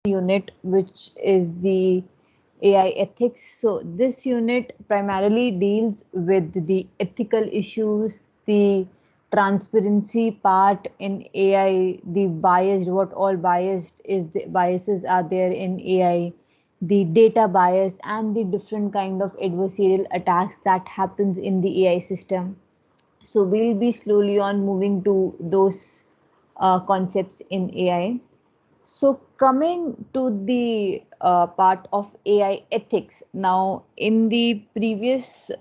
unit, which is the AI ethics. So this unit primarily deals with the ethical issues, the transparency part in AI, the biased, what all biased is the biases are there in AI, the data bias and the different kind of adversarial attacks that happens in the AI system. So we'll be slowly on moving to those concepts in AI. So coming to the part of AI ethics. Now, in the previous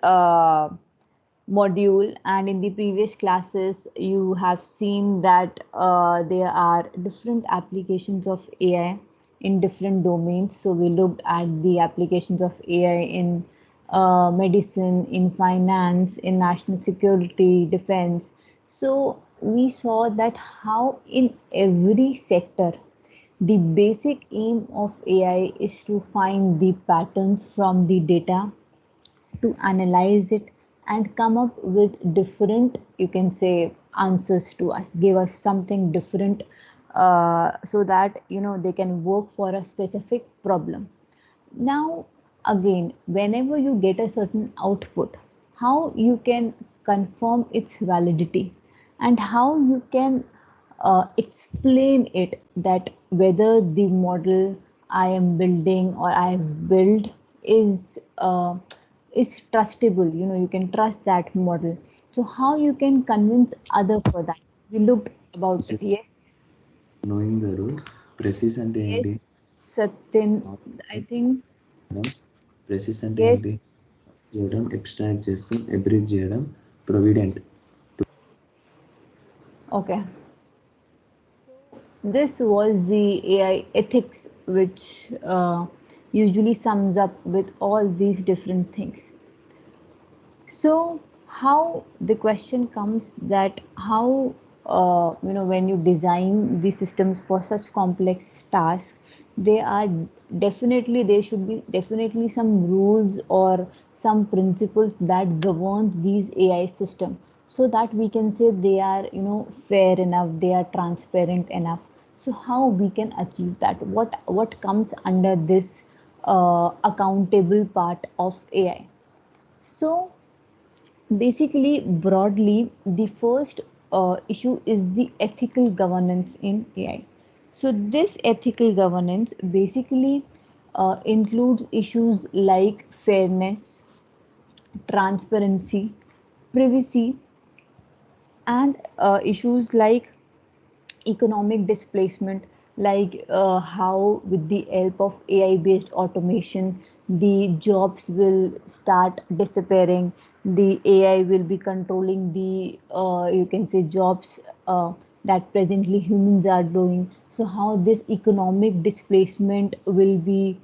module and in the previous classes, you have seen that there are different applications of AI in different domains. So we looked at the applications of AI in medicine, in finance, in national security, defense. So we saw that how in every sector the basic aim of AI is to find the patterns from the data, to analyze it and come up with different, you can say, answers to us, give us something different, so that they can work for a specific problem. Now, again, whenever you get a certain output, how you can confirm its validity and how you can explain it, that whether the model I am building or I have built is trustable. You can trust that model. So how you can convince other for that? We looked about it. Yes, Knowing the rules, precise అంటే yes, ఏంటి? Satin. I think ప్రెసిస్ అంటే ఏంటి? yes. చేయడం, extract చేస్తాం, అబ్రీవ్ చేయడం, provident. Okay. This was the AI ethics, which usually sums up with all these different things. So, how the question comes that how when you design the systems for such complex tasks, they are definitely there should be definitely some rules or some principles that governs these AI system, so that we can say they are fair enough, they are transparent enough. So how we can achieve that? What comes under this accountable part of AI? So basically, broadly, the first issue is the ethical governance in AI. So, this ethical governance basically includes issues like fairness, transparency, privacy, and issues like economic displacement, like how with the help of AI based automation the jobs will start disappearing, the AI will be controlling the you can say jobs that presently humans are doing. So how this economic displacement will be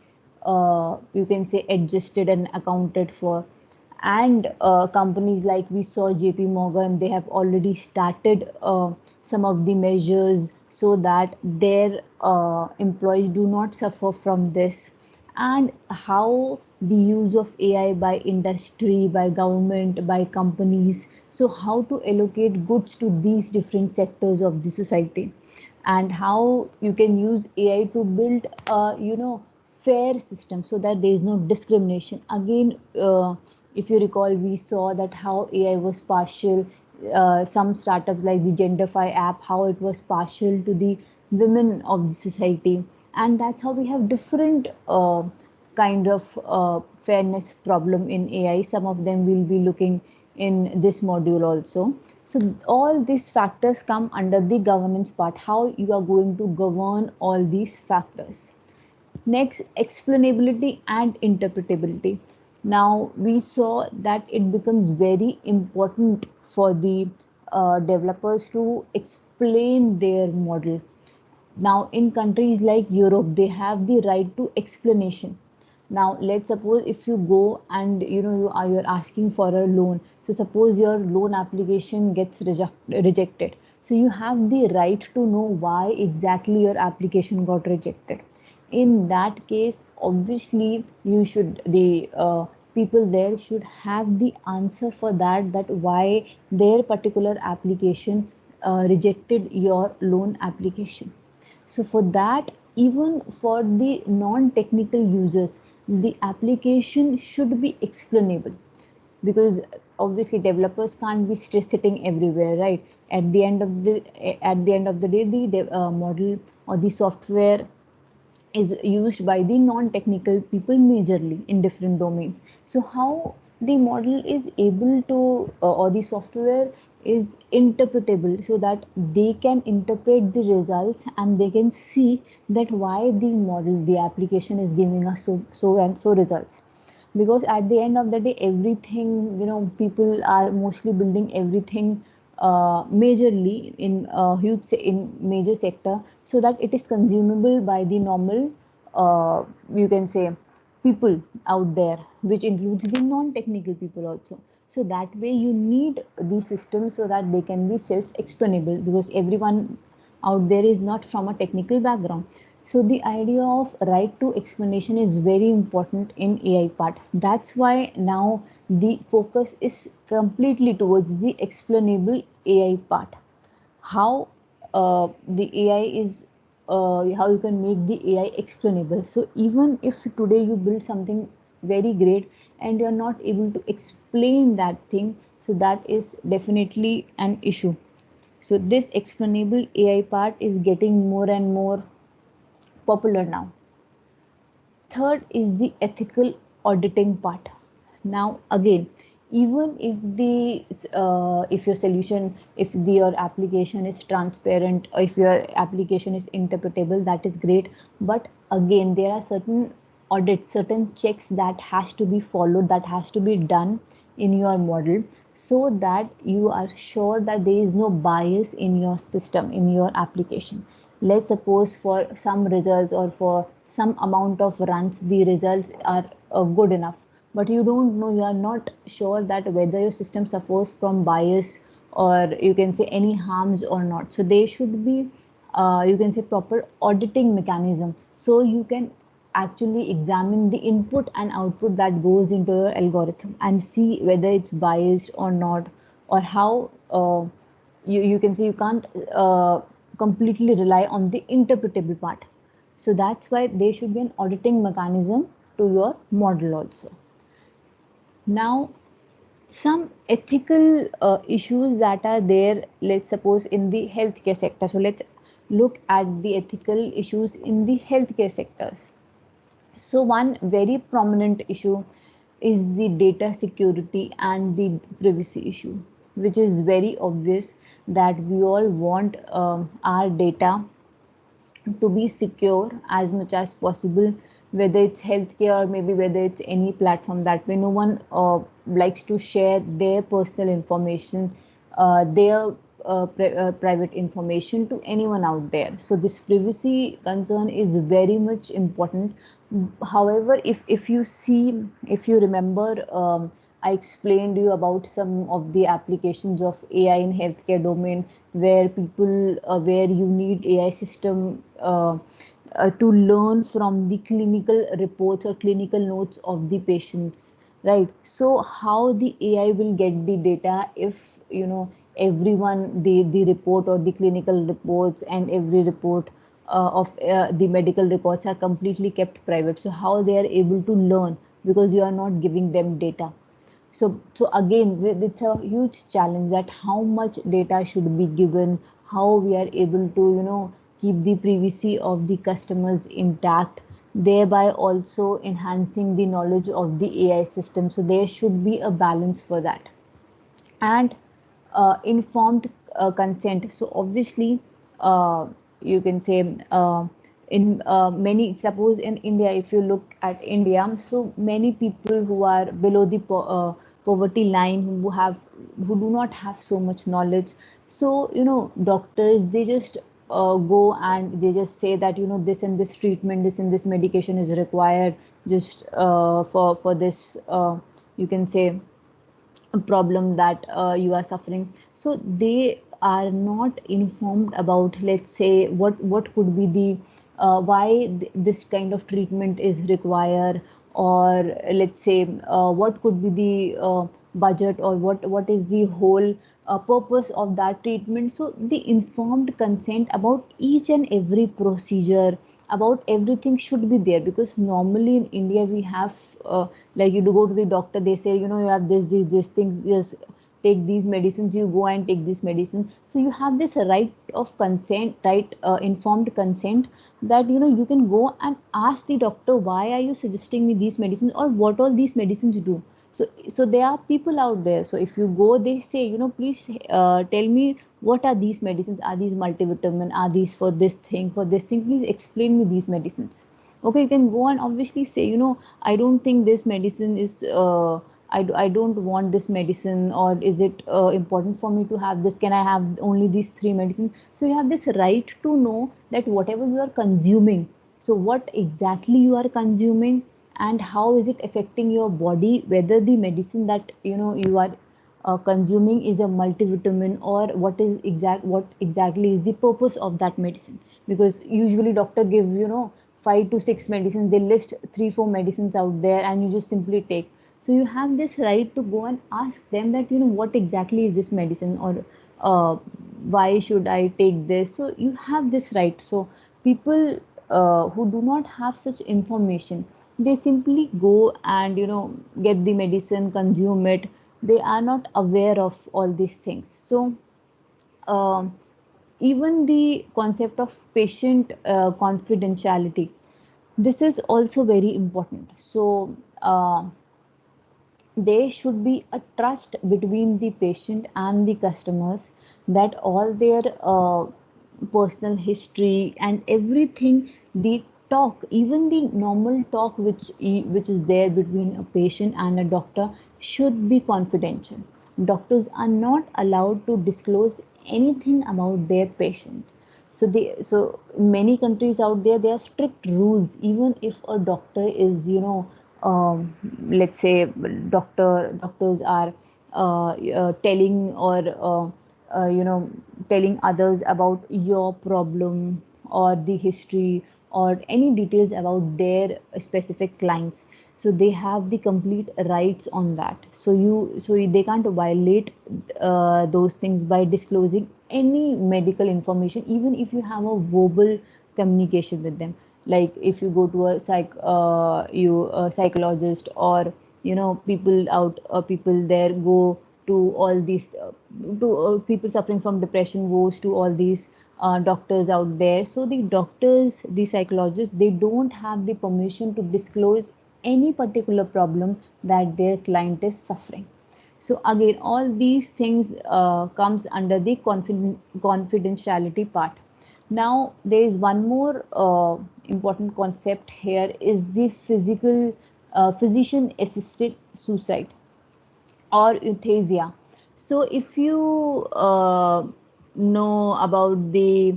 you can say adjusted and accounted for. And companies like we saw JP Morgan, they have already started some of the measures so that their employees do not suffer from this. And how the use of AI by industry, by government, by companies, so how to allocate goods to these different sectors of the society, and how you can use AI to build a fair system so that there is no discrimination. Again, if you recall, we saw that how AI was partial. Some startups like the Genderfy app, how it was partial to the women of the society, and that's how we have different kind of fairness problem in AI. Some of them will be looking in this module also. So all these factors come under the governance part, how you are going to govern all these factors. Next, explainability and interpretability. Now, we saw that it becomes very important for the developers to explain their model. Now, in countries like Europe, they have the right to explanation. Now, let's suppose if you go and you're asking for a loan. So, suppose your loan application gets rejected. So, you have the right to know why exactly your application got rejected. In that case, obviously, you should the people there should have the answer for that, that why their particular application rejected your loan application. So for that, even for the non-technical users, the application should be explainable, because obviously developers can't be sitting everywhere, right? At the end of the day, the model or the software is used by the non-technical people majorly in different domains. So how the model is able to or the software is interpretable, so that they can interpret the results and they can see that why the model, the application is giving us so and so results. Because at the end of the day, everything, people are mostly building everything majorly in in major sector, so that it is consumable by the normal, you can say, people out there, which includes the non-technical people also. So that way you need the system so that they can be self-explainable, because everyone out there is not from a technical background. So the idea of right to explanation is very important in AI part. That's why now the focus is completely towards the explainable AI part. How the AI is, how you can make the AI explainable. So even if today you build something very great and you're not able to explain that thing, so that is definitely an issue. So this explainable AI part is getting more and more popular now. Third is the ethical auditing part. Now again, even if your solution, your application is transparent, or if your application is interpretable, that is great. But again, there are certain audits, certain checks that has to be followed, that has to be done in your model, so that you are sure that there is no bias in your system, in your application. Let's suppose for some results or for some amount of runs, the results are good enough, but you don't know, you are not sure that whether your system suffers from bias, or you can say any harms or not. So there should be, you can say, proper auditing mechanism, so you can actually examine the input and output that goes into your algorithm and see whether it's biased or not, or how you can see, you can't completely rely on the interpretable part. So that's why there should be an auditing mechanism to your model also. Now, some ethical issues that are there, let's suppose in the healthcare sector. So let's look at the ethical issues in the healthcare sectors. So one very prominent issue is the data security and the privacy issue, which is very obvious that we all want our data to be secure as much as possible, whether it's healthcare or maybe whether it's any platform. That way no one likes to share their personal information, their private information to anyone out there. So this privacy concern is very much important. However, if you see, if you remember, I explained you about some of the applications of AI in healthcare domain, where people, where you need AI system to learn from the clinical reports or clinical notes of the patients, right? So how the AI will get the data if, everyone, the report or the clinical reports and every report of the medical records are completely kept private. So how they are able to learn, because you are not giving them data. So again, it's a huge challenge that how much data should be given, how we are able to, keep the privacy of the customers intact, thereby also enhancing the knowledge of the AI system. So there should be a balance for that. And informed consent. So obviously, you can say, in many, suppose in India, if you look at India, so many people who are below the poverty line, who do not have so much knowledge. So doctors, they just go and they just say that, this and this treatment, this and this medication is required, just for this, you can say, problem that you are suffering. So they are not informed about, let's say, what could be the why this kind of treatment is required, or let's say what could be the budget, or what is the whole purpose of that treatment. So the informed consent about each and every procedure, about everything should be there, because normally in India we have like you do go to the doctor, they say, you know, you have this thing, just take these medicines, you go and take this medicine. So you have this right of consent, right, informed consent, that you know you can go and ask the doctor, why are you suggesting me these medicines, or what all these medicines do. So there are people out there, so if you go, they say, you know, please tell me, what are these medicines, are these multivitamin, are these for this thing, for this thing, please explain me these medicines. Okay, you can go and obviously say, you know, I don't think this medicine is I don't want this medicine, or is it important for me to have this, can I have only these three medicines. So you have this right to know that whatever you are consuming, so what exactly you are consuming, and how is it affecting your body, whether the medicine that you know you are consuming is a multivitamin, or what exactly is the purpose of that medicine. Because usually doctor give, you know, 5 to 6 medicines, they list 3 4 medicines out there, and you just simply take. So you have this right to go and ask them that, you know, what exactly is this medicine, or uh, why should I take this. So you have this right. So people who do not have such information, they simply go and, you know, get the medicine, consume it. They are not aware of all these things. So um, even the concept of patient confidentiality, this is also very important. So there should be a trust between the patient and the customers, that all their personal history and everything, the talk, even the normal talk which is there between a patient and a doctor, should be confidential. Doctors are not allowed to disclose anything about their patient. So in many countries out there, there are strict rules. Even if a doctor is, you know, let's say doctors are telling, or you know, telling others about your problem, or the history, or any details about their specific clients, so they have the complete rights on that. So they can't violate those things by disclosing any medical information, even if you have a verbal communication with them. Like if you go to a psychologist, or you know, people there go to all these to people suffering from depression goes to all these doctors out there. So the doctors, the psychologists, they don't have the permission to disclose any particular problem that their client is suffering. So again, all these things comes under the confidentiality part. Now there is one more important concept here, is the physician assisted suicide, or euthanasia. So if you know about the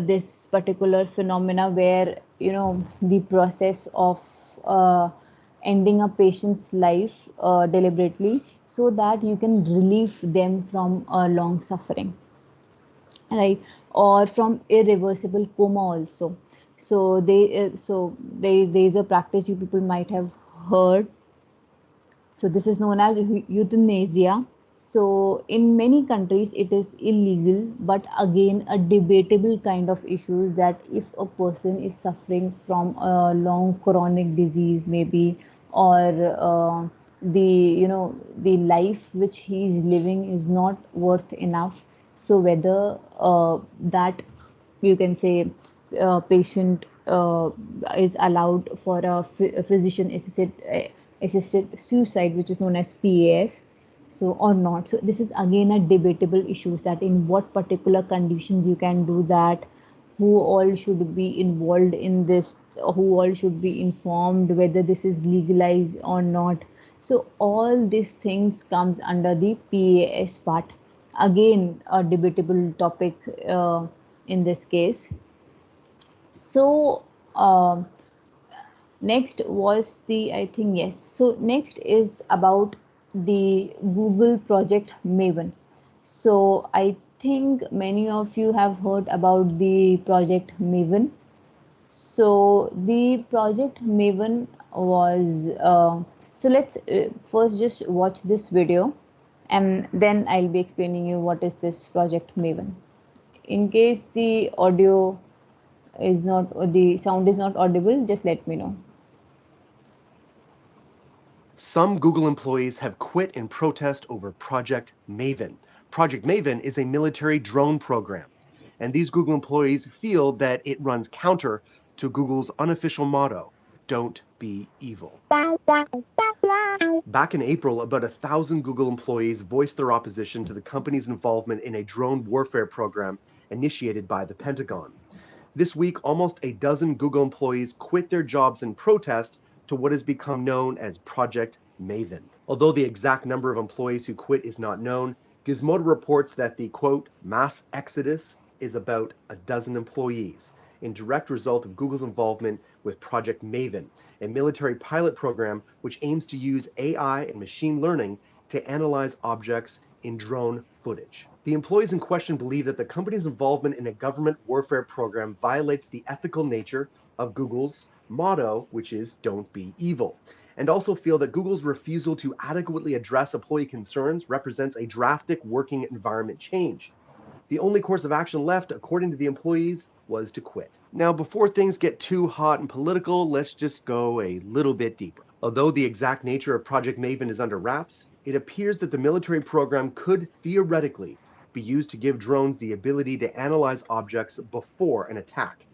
this particular phenomena, where you know the process of uh, ending a patient's life deliberately, so that you can relieve them from long suffering, right, or from irreversible coma also. So there is a practice you people might have heard. So this is known as euthanasia. So in many countries it is illegal, but again a debatable kind of issue, that if a person is suffering from a long chronic disease maybe, or the you know the life which he is living is not worth enough, so whether that, you can say, patient is allowed for a physician assisted suicide, which is known as PAS, so or not. So this is again a debatable issue, that in what particular conditions you can do that, who all should be involved in this, who all should be informed, whether this is legalized or not. So all these things comes under the PAS part. Again, a debatable topic in this case. So next was the, I think, yes. So next is about the Google project Maven. So I think many of you have heard about the project Maven. So the project Maven was so let's first just watch this video, and then I'll be explaining you what is this project Maven. In case the audio is not, or the sound is not audible, just let me know. Some Google employees have quit in protest over Project Maven. Project Maven is a military drone program, and these Google employees feel that it runs counter to Google's unofficial motto, "Don't be evil." Back in April, about 1,000 Google employees voiced their opposition to the company's involvement in a drone warfare program initiated by the Pentagon. This week, almost a dozen Google employees quit their jobs in protest to what has become known as Project Maven. Although the exact number of employees who quit is not known, Gizmodo reports that the quote, mass exodus is about a dozen employees, in direct result of Google's involvement with Project Maven, a military pilot program which aims to use AI and machine learning to analyze objects in drone footage. The employees in question believe that the company's involvement in a government warfare program violates the ethical nature of Google's motto, which is "Don't be evil," and also feel that Google's refusal to adequately address employee concerns represents a drastic working environment change. The only course of action left, according to the employees, was to quit. Now, before things get too hot and political, let's just go a little bit deeper. Although the exact nature of Project Maven is under wraps, it appears that the military program could theoretically be used to give drones the ability to analyze objects before an attack.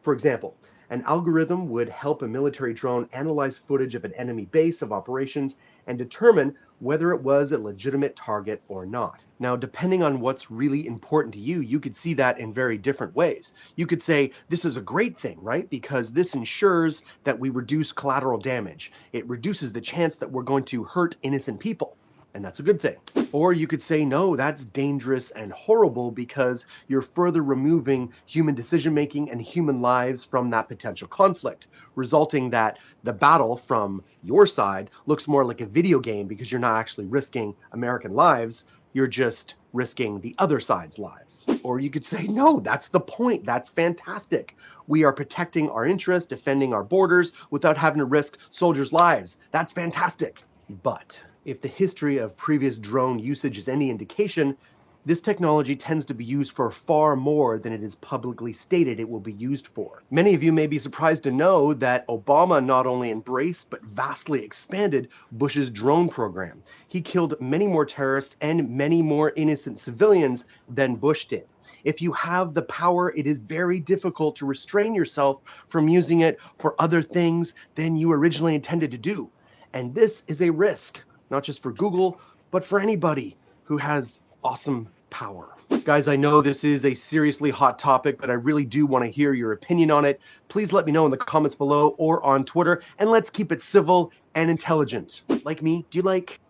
For example, an algorithm would help a military drone analyze footage of an enemy base of operations and determine whether it was a legitimate target or not. Now, depending on what's really important to you, you could see that in very different ways. You could say, this is a great thing, right? Because this ensures that we reduce collateral damage. It reduces the chance that we're going to hurt innocent people. And that's a good thing. Or you could say, no, that's dangerous and horrible because you're further removing human decision-making and human lives from that potential conflict, resulting that the battle from your side looks more like a video game because you're not actually risking American lives, you're just risking the other side's lives. Or you could say, no, that's the point. That's fantastic. We are protecting our interests, defending our borders without having to risk soldiers' lives. That's fantastic. But if the history of previous drone usage is any indication, this technology tends to be used for far more than it is publicly stated it will be used for. Many of you may be surprised to know that Obama not only embraced but vastly expanded Bush's drone program. He killed many more terrorists and many more innocent civilians than Bush did. If you have the power, it is very difficult to restrain yourself from using it for other things than you originally intended to do. And this is a risk, not just for Google, but for anybody who has awesome power. Guys, I know this is a seriously hot topic, but I really do want to hear your opinion on it. Please let me know in the comments below or on Twitter, and let's keep it civil and intelligent. Like me, do you like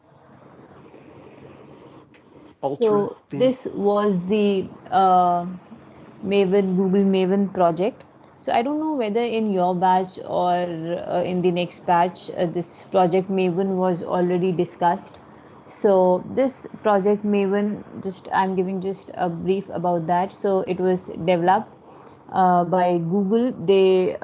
ultra So thin? this was the Maven, Google Maven project. So I don't know whether in your batch or in the next batch, this project Maven was already discussed. So this project Maven, just I'm giving just a brief about that. So it was developed by Google. They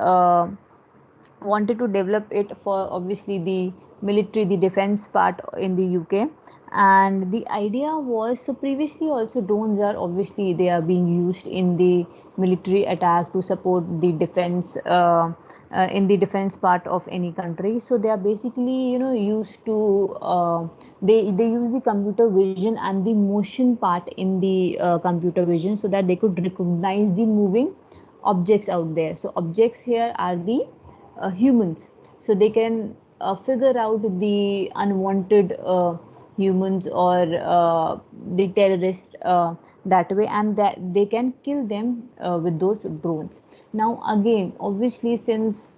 wanted to develop it for obviously the military, the defense part in the UK. And the idea was, so previously also drones are obviously they are being used in the military attack to support the defense in the defense part of any country. So they are basically used to they use the computer vision and the motion part in the computer vision so that they could recognize the moving objects out there. So objects here are the humans, so they can figure out the unwanted humans or the terrorists that way, and that they can kill them with those drones. Now again, obviously, since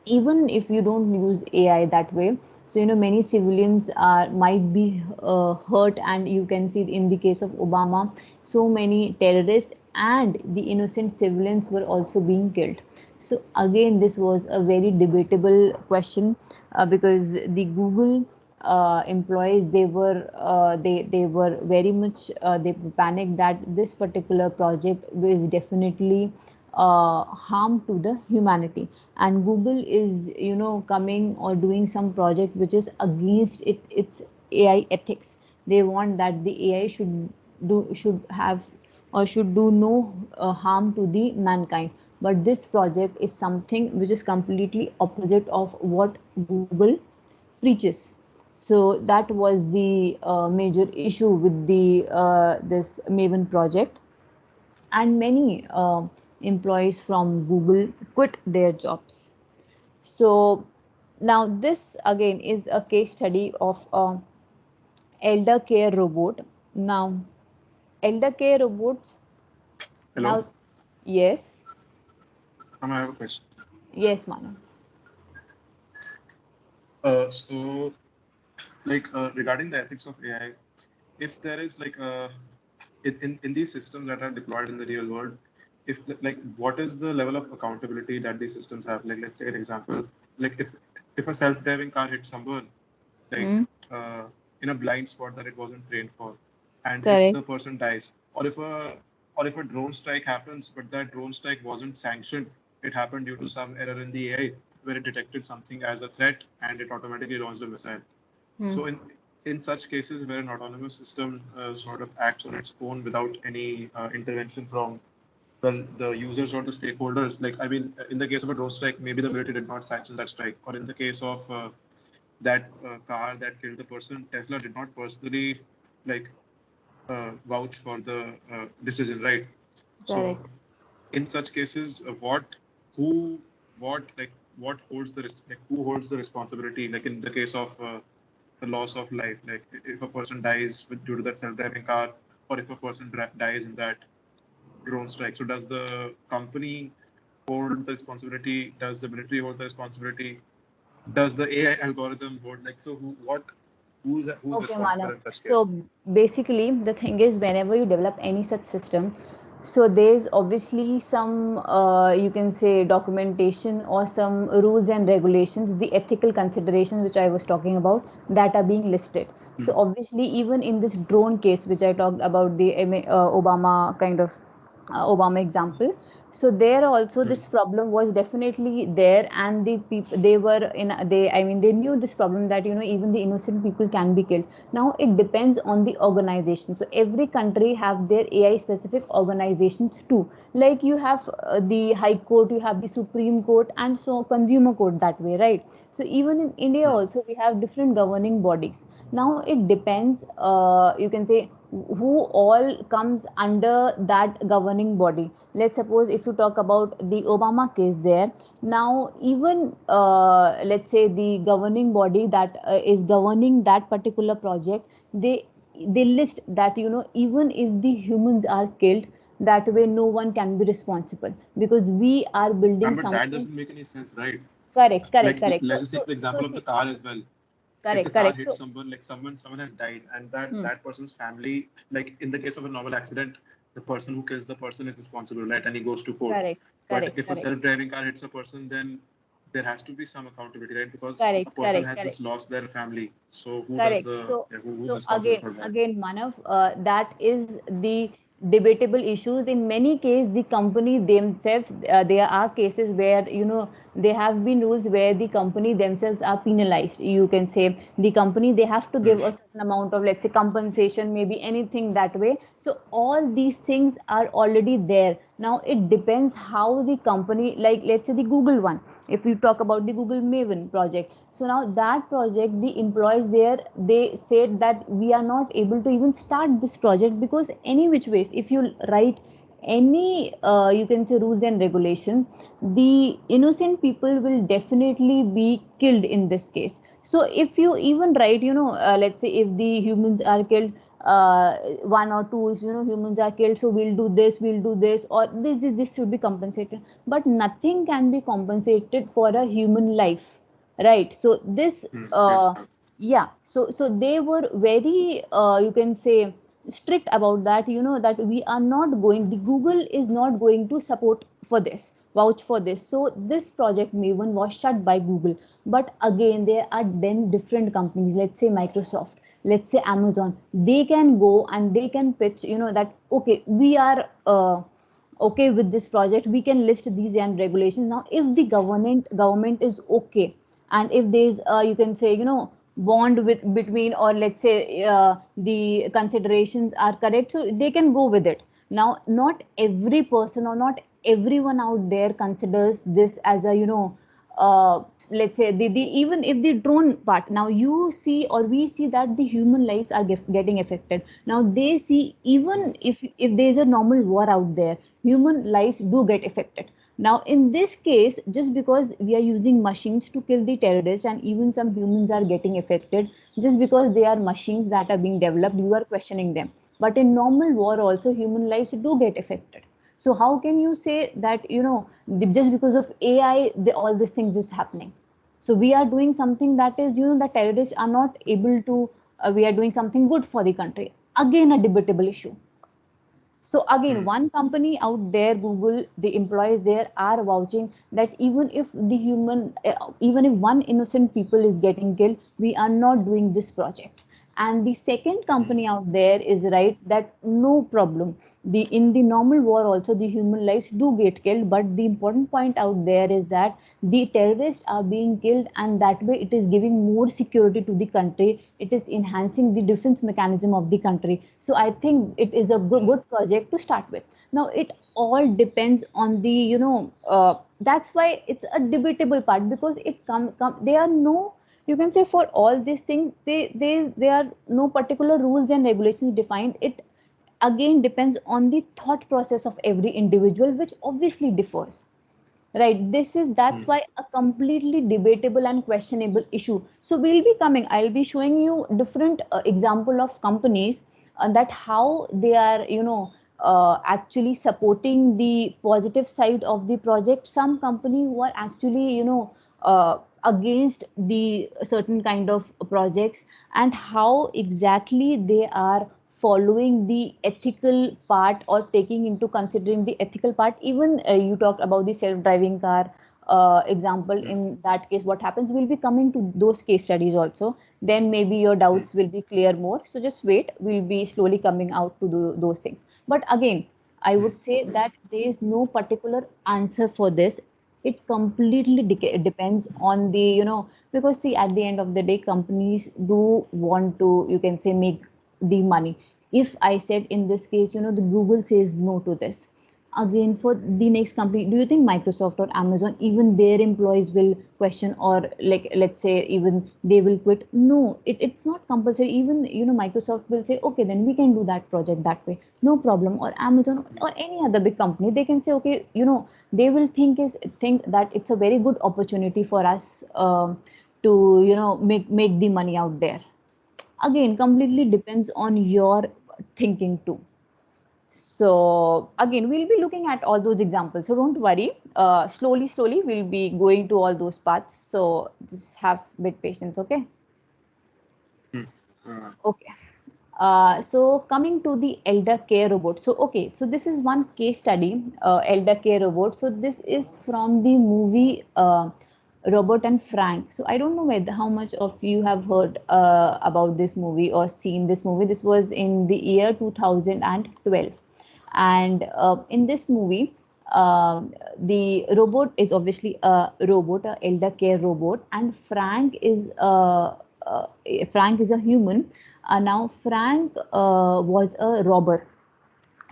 even if you don't use AI that way, so many civilians are might be hurt, and you can see in the case of Obama, so many terrorists and the innocent civilians were also being killed. So again, this was a very debatable question because the Google employees, they were very much they panicked that this particular project was definitely harm to the humanity, and Google is coming or doing some project which is against its AI ethics. They want that the AI should have or should do no harm to the mankind, but this project is something which is completely opposite of what Google preaches. So that was the major issue with the this Maven project, and many employees from Google quit their jobs. So now this again is a case study of a elder care robot. Now elder care robots. Hello. Now, yes, I have a question. yes, Manu. So, like regarding the ethics of AI, if there is like in these systems that are deployed in the real world, if like what is the level of accountability that these systems have? Like, let's say an example, like if a self-driving car hits someone, like uh, in a blind spot that it wasn't trained for, and if Correct. the person dies, or if a drone strike happens, but that drone strike wasn't sanctioned, it happened due to some error in the AI where it detected something as a threat and it automatically launched a missile. So in such cases where an autonomous system sort of acts on its own without any intervention from the users or the stakeholders, like I mean, in the case of a drone strike, maybe the military did not sanction that strike, or in the case of that car that killed the person, Tesla did not personally like vouch for the decision, right? So Correct. in such cases, who, what holds the who holds the responsibility? Like in the case of the loss of life, like if a person dies due to that self-driving car, or if a person dies in that drone strike, so does the company hold the responsibility? Does the military hold the responsibility? Does the AI algorithm hold? Like, so who's Okay, responsible Manav. in such So cases? basically, the thing is, whenever you develop any such system, so there's obviously some, you can say, documentation or some rules and regulations, the ethical considerations which I was talking about, that are being listed. So obviously, even in this drone case, which I talked about, the Obama kind of Obama example. So there also this problem was definitely there, and the people, they were in, they, I mean, they knew this problem, that even the innocent people can be killed. Now it depends on the organization. So every country have their AI specific organizations too. Like you have the High Court, you have the Supreme Court, and so Consumer Court, that way, right? So even in India also we have different governing bodies. Now it depends, you can say, who all comes under that governing body. Let's suppose if you talk about the Obama case there. Now even let's say the governing body that is governing that particular project, they list that even if the humans are killed, that way no one can be responsible, because we are building But that something. doesn't make any sense, right? Correct, correct, Like correct. let's So just so take the so example of the see, car as well. If the correct, car correct. hits So someone, like someone has died, and that hmm, that person's family, like in the case of a normal accident, the person who kills the person is responsible, right? And he goes to court. correct, But correct, if a correct, self-driving car hits a person, then there has to be some accountability, right? Because a correct, person correct, has correct. just lost their family. So who does Correct. the So, who's so responsible again, for that? again, Manav, that is the debatable issues. In many cases, the company themselves, there are cases where there have been rules where the company themselves are penalized. You can say the company, they have to give a certain amount of, let's say, compensation, maybe anything that way. So all these things are already there. Now it depends how the company, like let's say the Google one, if you talk about the Google Maven project. So now that project, the employees there, they said that we are not able to even start this project, because any which ways, if you write any you can say rules and regulations, the innocent people will definitely be killed in this case. So if you even write, let's say if the humans are killed, one or two, humans are killed, so we'll do this, or this should be compensated. But nothing can be compensated for a human life, right? So this Yes. yeah, so they were very you can say strict about that, that we are not going, the Google is not going to support for this, vouch for this. So this project Maven was shut by Google. But again, there are then different companies, let's say Microsoft, let's say Amazon, they can go and they can pitch, that okay, we are okay with this project, we can list these and regulations. Now if the government is okay, and if there's you can say bond with between, or let's say the considerations are correct, so they can go with it. Now, not every person or not everyone out there considers this as a, let's say the even if the drone part, now you see or we see that the human lives are getting affected. Now they see, even if there is a normal war out there, human lives do get affected. Now in this case, just because we are using machines to kill the terrorists and even some humans are getting affected, just because they are machines that are being developed, you are questioning them. But in normal war also, human lives do get affected. So how can you say that, just because of AI, all these things is happening? So we are doing something that is, the terrorists are not able to, we are doing something good for the country. Again, a debatable issue. So again, one company out there, Google, the employees there are vouching that even if the even if one innocent people is getting killed, we are not doing this project. And the second company out there is right that no problem. In the normal war also the human lives do get killed, but the important point out there is that the terrorists are being killed, and that way it is giving more security to the country. It is enhancing the defense mechanism of the country. So I think it is a good project to start with. Now it all depends on the, that's why it's a debatable part, because it there are no, you can say, for all these things there are no particular rules and regulations defined. It again depends on the thought process of every individual, which obviously differs. Right, that's why a completely debatable and questionable issue. So I'll be showing you different example of companies, that how they are, actually supporting the positive side of the project. Some company who are actually, against the certain kind of projects, and how exactly they are following the ethical part or taking into considering the ethical part. Even you talked about the self-driving car example. In that case, what happens, we'll be coming to those case studies also. Then maybe your doubts will be clear more. So just wait, we'll be slowly coming out to those things. But again, I would say that there is no particular answer for this. It completely depends on the, because see, at the end of the day, companies do want to, you can say, make the money. If I said in this case, the Google says no to this, again for the next company, do you think Microsoft or Amazon, even their employees will question, or like, let's say, even they will quit? No, it's not compulsory. Even, Microsoft will say, okay, then we can do that project that way, no problem. Or Amazon or any other big company, they can say, okay, they will think that it's a very good opportunity for us, to, make the money out there. Again, completely depends on your thinking too. So again, we'll be looking at all those examples, so don't worry. Slowly we'll be going to all those parts, so just have a bit patience. Okay. Okay. So coming to the elder care robot. So okay, so this is one case study, elder care robot. So this is from the movie Robert and Frank. So I don't know whether how much of you have heard about this movie or seen this movie. This was in the year 2012, and in this movie, the robot is obviously a robot, a elder care robot, and Frank is a human. Now Frank was a robber,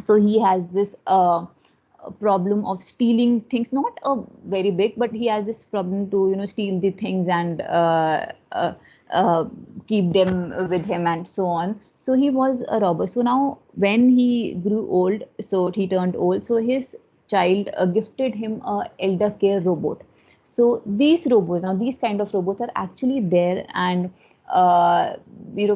so he has this problem of stealing things, not a very big, but he has this problem to, steal the things and uh, keep them with him and so on. So he was a robber. So now when he grew old, so he turned old, so his child gifted him a elder care robot. So these robots, now these kind of robots are actually there, and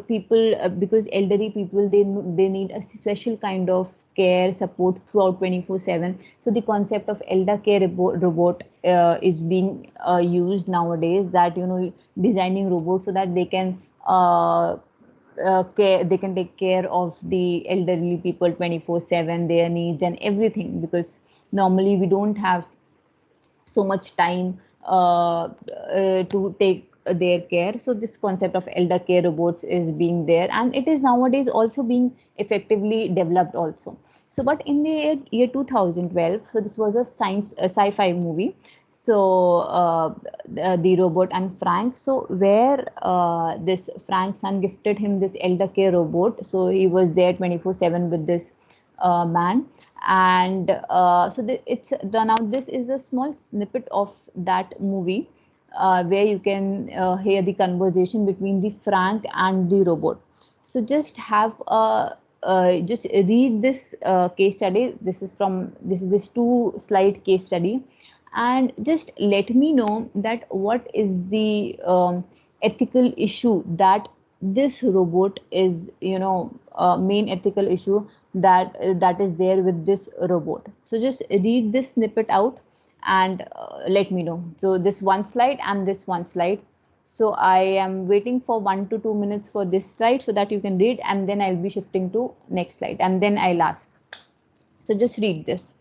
people, because elderly people, they need a special kind of care support throughout 24/7. So the concept of elder care robot is being used nowadays, that, designing robots so that they can they can take care of the elderly people 24/7, their needs and everything, because normally we don't have so much time to take their care. So this concept of elder care robots is being there, and it is nowadays also being effectively developed also. So but in the year 2012, so this was a sci-fi movie. So the robot and Frank, so where this Frank's son gifted him this elder care robot, so he was there 24/7 with this man. and it's now this is a small snippet of that movie where you can hear the conversation between the Frank and the robot. So just read this case study. This is this 2 slide case study, and just let me know that what is the ethical issue that this robot is, main ethical issue that is there with this robot. So just read this snippet out and let me know. So this 1 slide and this 1 slide. So I am waiting for 1 to 2 minutes for this slide so that you can read, and then I'll be shifting to next slide, and then I'll ask. So just read this.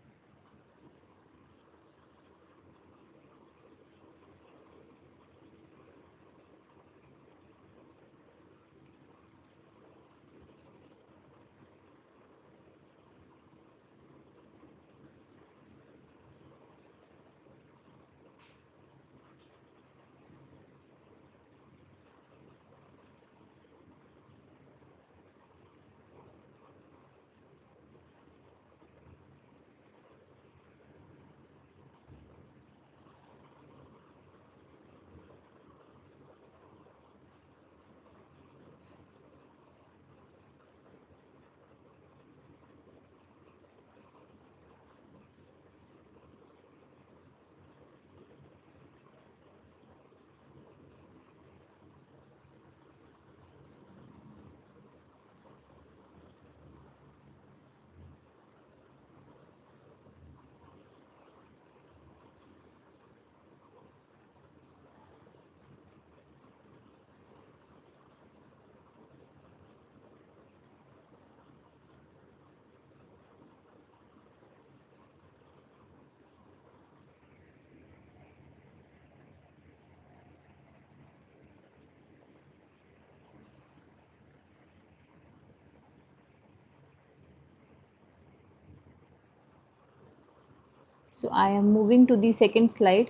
So I am moving to the second slide.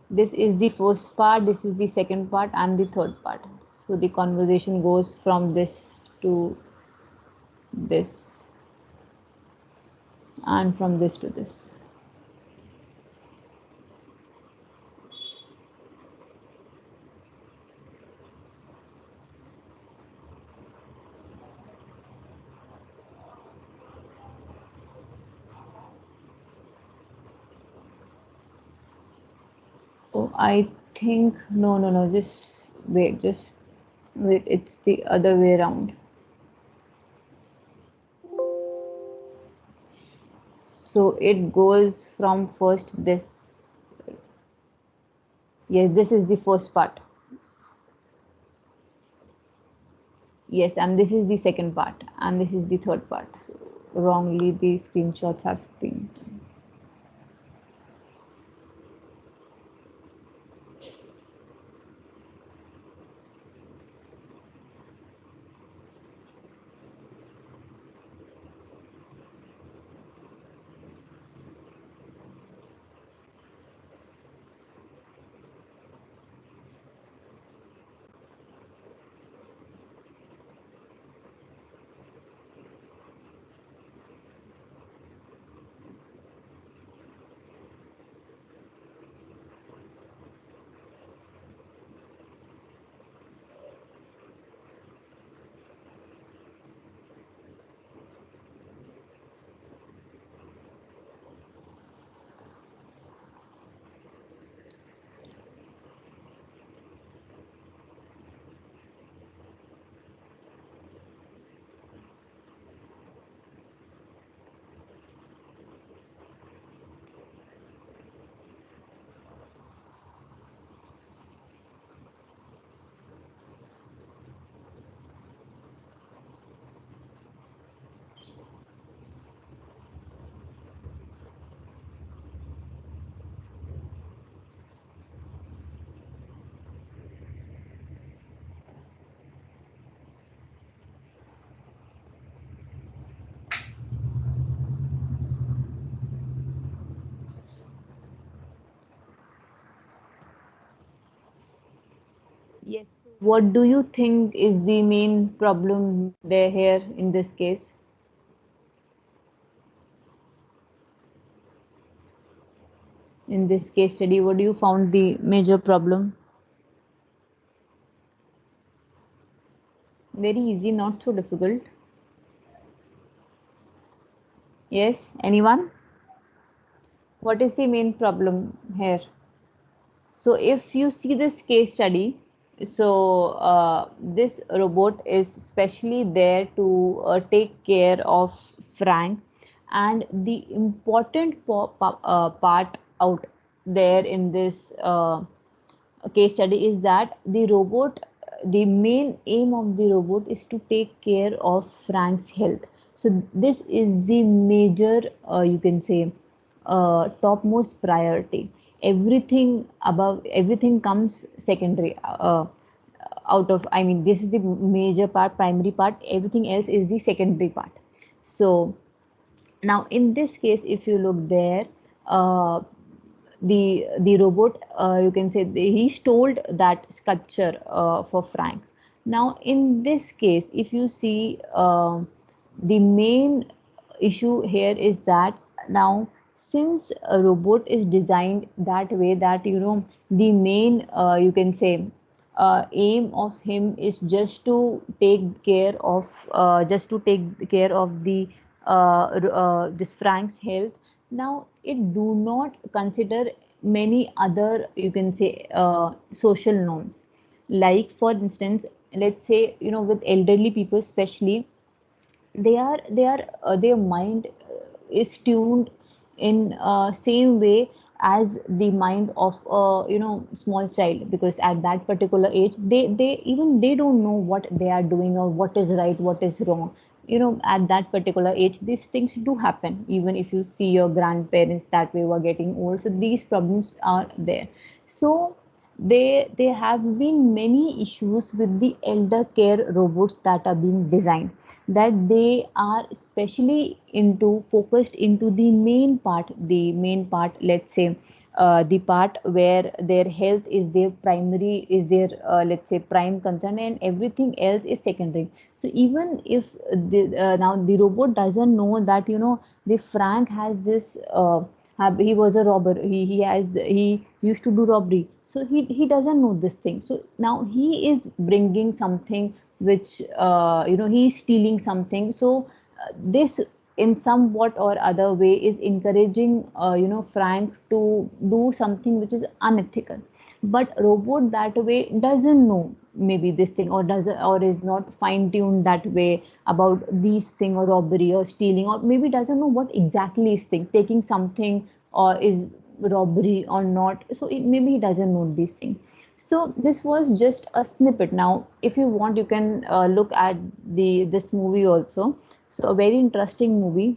This is the first part, this is the second part, and the third part. So the conversation goes from this to this, and from this to this. Oh, I think no, just wait, it's the other way around. So it goes from first this. Yes, this is the first part. Yes, and this is the second part, and this is the third part. So wrongly the screenshots have been. Yes. So What do you think is the main problem there here in this case? In this case study, what do you found the major problem? Very easy, not so difficult. Yes, anyone? What is the main problem here? So if you see this case study, so this robot is specially there to take care of Frank, and the important part out there in this case study is that the main aim of the robot is to take care of Frank's health. So this is the major, you can say, topmost priority. Everything comes secondary. Out of, I mean, this is the major part, primary part. Everything else is the secondary part. So now in this case, if you look there, the robot, you can say, he stole that sculpture for Frank. Now in this case, if you see, the main issue here is that now, since a robot is designed that way, that the main, you can say, aim of him is just to take care of the this Frank's health. Now it do not consider many other, you can say, social norms. Like for instance, let's say, with elderly people especially, their mind is tuned in same way as the mind of a small child, because at that particular age they don't know what they are doing or what is right, what is wrong. At that particular age these things do happen. Even if you see your grandparents that way were getting old, so these problems are there. So there have been many issues with the elder care robots that are being designed, that they are especially into focused into the main part, let's say, the part where their health is their, let's say, prime concern, and everything else is secondary. So even if now the robot doesn't know that the Frank has this he was a robber, he used to do robbery, so he doesn't know this thing. So now he is bringing something which he is stealing something. So this in somewhat or other way is encouraging Frank to do something which is unethical. But robot that way doesn't know maybe this thing, or does or is not fine tuned that way about these thing, or robbery or stealing, or maybe doesn't know what exactly is thing, taking something or is robbery or not. So maybe he doesn't know these things. So this was just a snippet. Now if you want, you can look at this movie also. So a very interesting movie,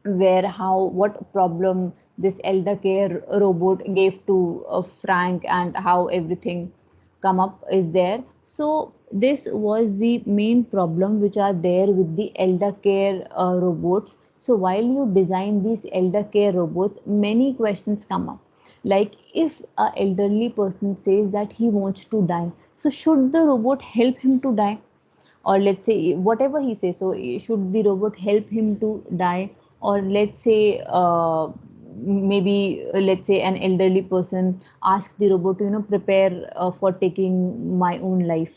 where how what problem this elder care robot gave to Frank, and how everything come up is there. So this was the main problem which are there with the elder care robots. So while you design these elder care robots, many questions come up. Like, if a elderly person says that he wants to die, so should the robot help him to die? Or let's say whatever he says, so should the robot help him to die? Or let's say maybe let's say an elderly person asks the robot to prepare for taking my own life,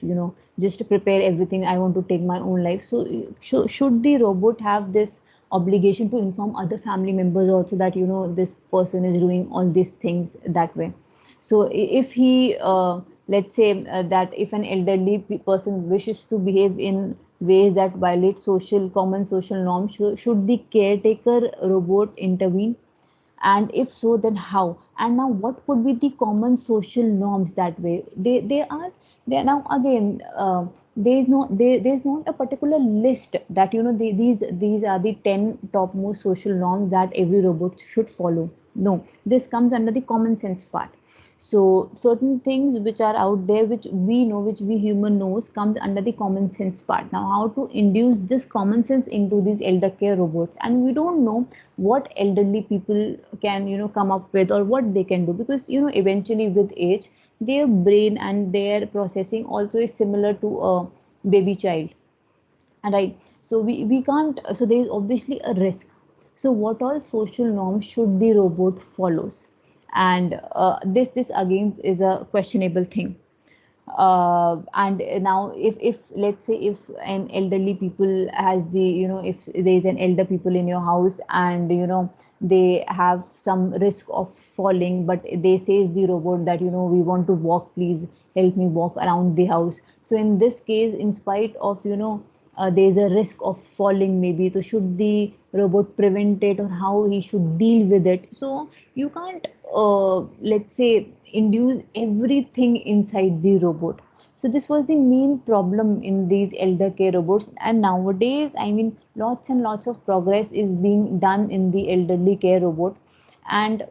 just to prepare everything, I want to take my own life. So should the robot have this obligation to inform other family members also that this person is doing all these things that way? So if he let's say that if an elderly person wishes to behave in ways that violate common social norms, should the caretaker robot intervene? And if so, then how? And now what could be the common social norms that way? They are now again, there's not a particular list that these are the 10 topmost social norms that every robot should follow. No, this comes under the common sense part. So certain things which are out there, which we know, which we human knows, comes under the common sense part. Now how to induce this common sense into these elder care robots? And we don't know what elderly people can come up with, or what they can do, because eventually with age their brain and their processing also is similar to a baby child, right? So we can't, so there is obviously a risk. So what all social norms should the robot follows? And this again is a questionable thing. And now if let's say if an elderly people has the, you know, if there is an elder people in your house and you know they have some risk of falling, but they says the robot that, you know, we want to walk, please help me walk around the house. So in this case, in spite of, you know, there is a risk of falling maybe, so should the robot prevent it, or how he should deal with it? So you can't let's say induce everything inside the robot. So this was the main problem in these elder care robots, and nowadays, I mean, lots and lots of progress is being done in the elderly care robot. And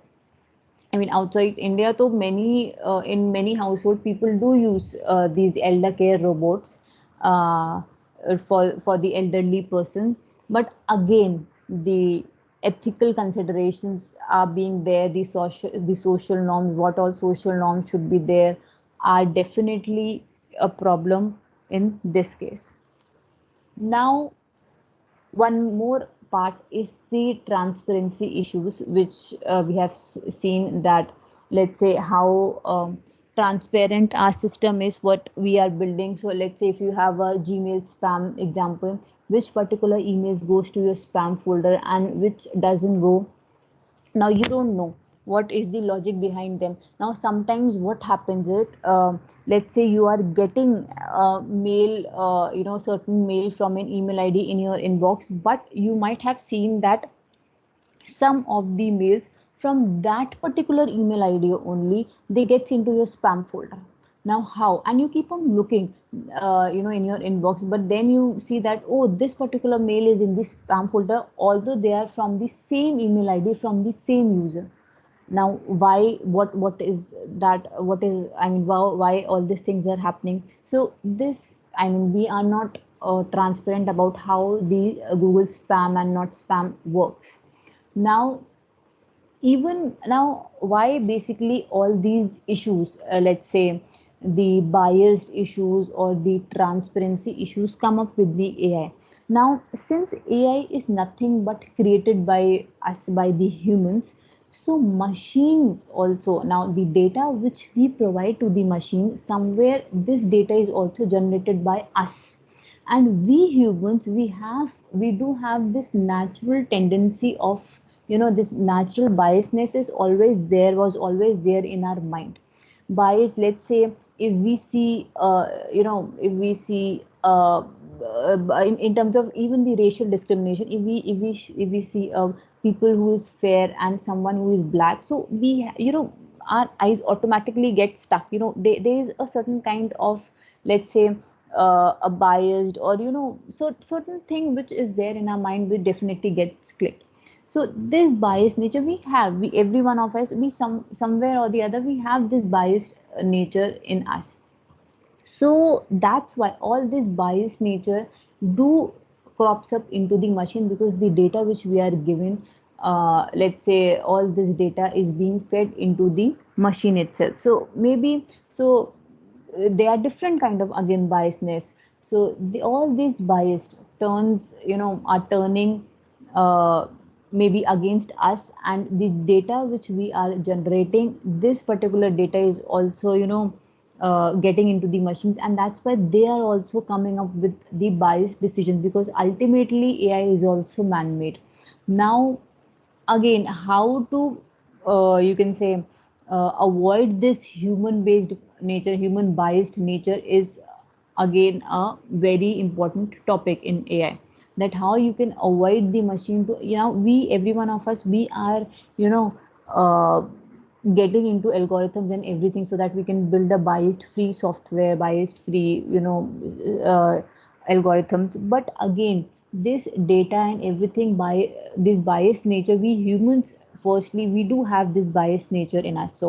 I mean, outside India, though many in many household people do use these elder care robots uh, for the elderly person. But again, the ethical considerations are being there. The social norms, what all social norms should be there, are definitely a problem in this case. Now, one more part is the transparency issues, which we have seen that, let's say, how transparent our system is, what we are building. So let's say if you have a Gmail spam example, which particular emails goes to your spam folder and which doesn't go. Now you don't know what is the logic behind them. Now sometimes what happens is, let's say you are getting mail, you know, certain mail from an email ID in your inbox, but you might have seen that some of the mails from that particular email ID only, they gets into your spam folder. Now how? And you keep on looking, you know, in your inbox, but then you see that, oh, this particular mail is in this spam folder, although they are from the same email ID from the same user. Now why, what is that, what is, I mean, why all these things are happening? So this, I mean, we are not transparent about how the Google spam and not spam works. Now, even now, why basically all these issues, let's say the biased issues or the transparency issues, come up with the AI? Now, since AI is nothing but created by us, by the humans, so machines also, now the data which we provide to the machine, somewhere this data is also generated by us. And we humans, we do have this natural tendency of, you know, this natural biasness is always there, was always there in our mind. Bias, let's say, if we see, you know, if we see in terms of even the racial discrimination, if we see people who is fair and someone who is black, so we, you know, our eyes automatically get stuck, you know, there is a certain kind of, let's say, a biased, or you know, certain thing which is there in our mind, we definitely gets clicked. So this biased nature we have, we, every one of us, we somewhere or the other, we have this biased nature in us. So that's why all this biased nature do crops up into the machine, because the data which we are given, let's say all this data is being fed into the machine itself. So maybe, so they are different kind of, again, biasness. So all these biased turns, you know, are turning uh, maybe against us, and the data which we are generating, this particular data is also, you know, getting into the machines, and that's why they are also coming up with the biased decisions, because ultimately AI is also man-made. Now, again, how to, you can say, avoid this human based nature, human biased nature, is again a very important topic in AI. That how you can avoid the machine to, you know, we, every one of us, we are, you know, uh, getting into algorithms and everything, so that we can build a biased free software, biased free, you know, uh, algorithms. But again, this data and everything, by this biased nature, we humans, firstly, we do have this biased nature in us.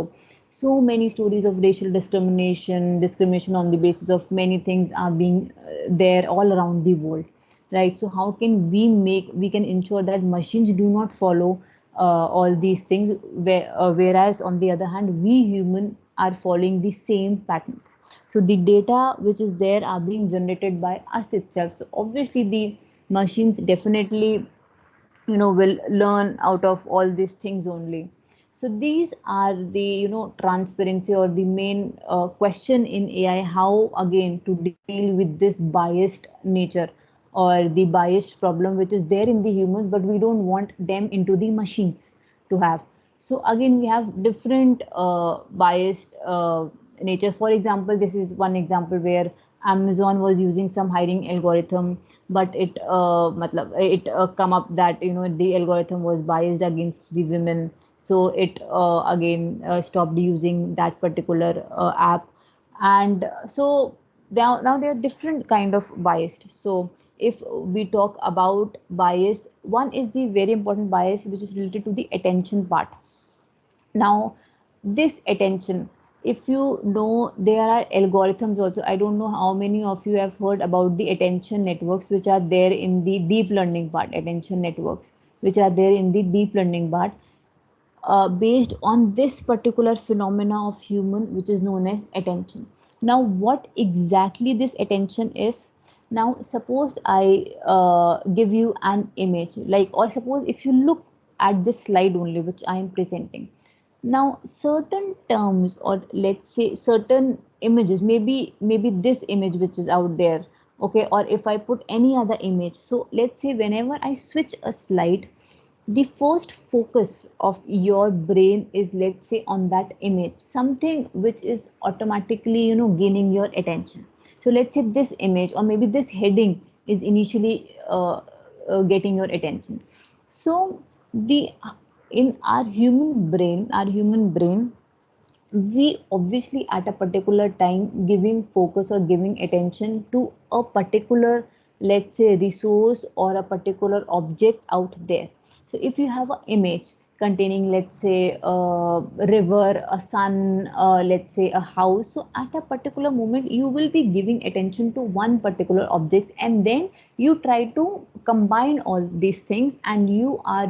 So many stories of racial discrimination on the basis of many things are being there all around the world, right? So how can we can ensure that machines do not follow all these things, whereas on the other hand, we human are following the same patterns. So the data which is there are being generated by us itself. So obviously the machines definitely will learn out of all these things only. So these are the transparency or the main question in AI, how again to deal with this biased nature or the biased problem which is there in the humans, but we don't want them into the machines to have. So again we have different biased nature. For example, this is one example where Amazon was using some hiring algorithm, but it come up that the algorithm was biased against the women. So it again stopped using that particular app. And so now there are different kind of biased. So if we talk about bias, one is the very important bias which is related to the attention part. Now this attention, if you know, there are algorithms also. I don't know how many of you have heard about the attention networks which are there in the deep learning part. Attention networks which are there in the deep learning part, based on this particular phenomena of human which is known as attention. Now what exactly this attention is? Now suppose I give you an image, like, or suppose if you look at this slide only which I am presenting. Now certain terms, or let's say certain images, maybe this image which is out there, okay, or if I put any other image. So let's say whenever I switch a slide, the first focus of your brain is, let's say, on that image, something which is automatically gaining your attention. So let's say this image or maybe this heading is initially getting your attention. So the in our human brain, we obviously at a particular time giving focus or giving attention to a particular, let's say, resource or a particular object out there. So if you have an image containing, let's say, a river, a sun, let's say a house, so at a particular moment you will be giving attention to one particular object, and then you try to combine all these things, and you are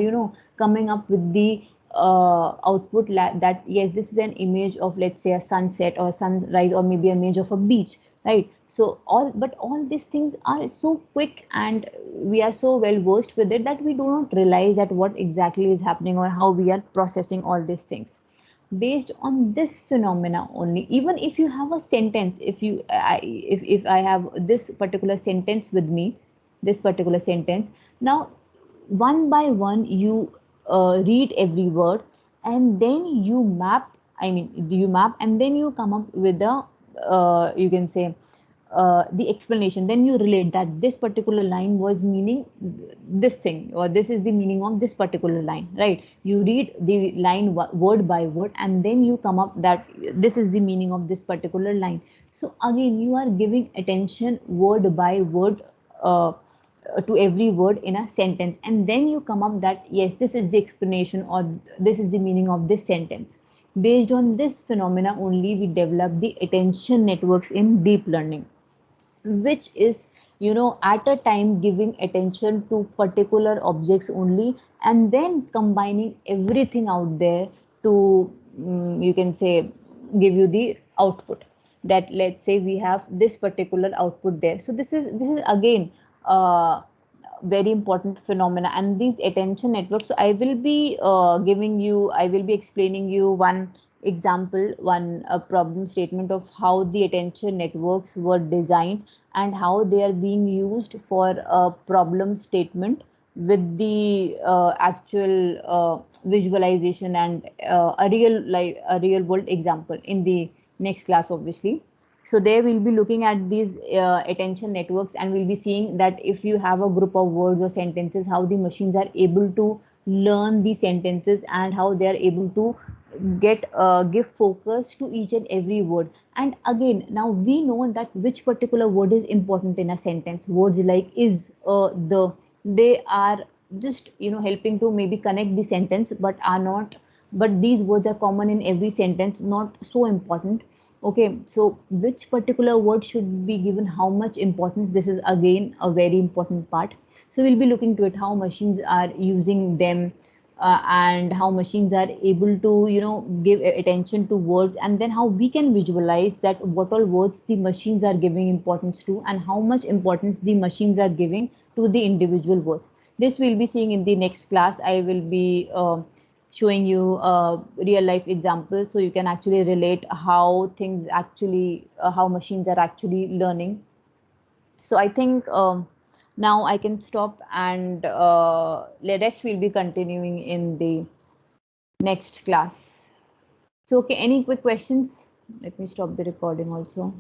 coming up with the output that yes, this is an image of, let's say, a sunset or sunrise, or maybe an image of a beach, right? So all these things are so quick, and we are so well versed with it that we do not realize that what exactly is happening or how we are processing all these things. Based on this phenomena only, even if you have a sentence, if I have this particular sentence with me, this particular sentence, now one by one you read every word, and then you map, and then you come up with a you can say the explanation. Then you relate that this particular line was meaning this thing, or this is the meaning of this particular line, right? You read the line word by word, and then you come up that this is the meaning of this particular line. So again you are giving attention word by word, to every word in a sentence, and then you come up that yes, this is the explanation, or this is the meaning of this sentence. Based on this phenomena only we develop the attention networks in deep learning, which is at a time giving attention to particular objects only, and then combining everything out there to you can say give you the output, that let's say we have this particular output there. So this is again very important phenomena, and these attention networks. So I will be I will be explaining you one example, one problem statement of how the attention networks were designed and how they are being used for a problem statement with the actual visualization and a real world example in the next class obviously. So there we'll be looking at these attention networks, and we'll be seeing that if you have a group of words or sentences, how the machines are able to learn these sentences and how they are able to give focus to each and every word. And again now we know that which particular word is important in a sentence. Words like is, the, they are just helping to maybe connect the sentence, but are not, but these words are common in every sentence, not so important. Okay, so which particular word should be given how much importance, this is again a very important part. So we'll be looking to it how machines are using them and how machines are able to, give attention to words, and then how we can visualize that what all words the machines are giving importance to, and how much importance the machines are giving to the individual words. This we'll be seeing in the next class. I will be showing you a real life example, so you can actually relate how things actually, how machines are actually learning. So I think now I can stop, and the rest will be continuing in the next class. So, okay, any quick questions? Let me stop the recording also.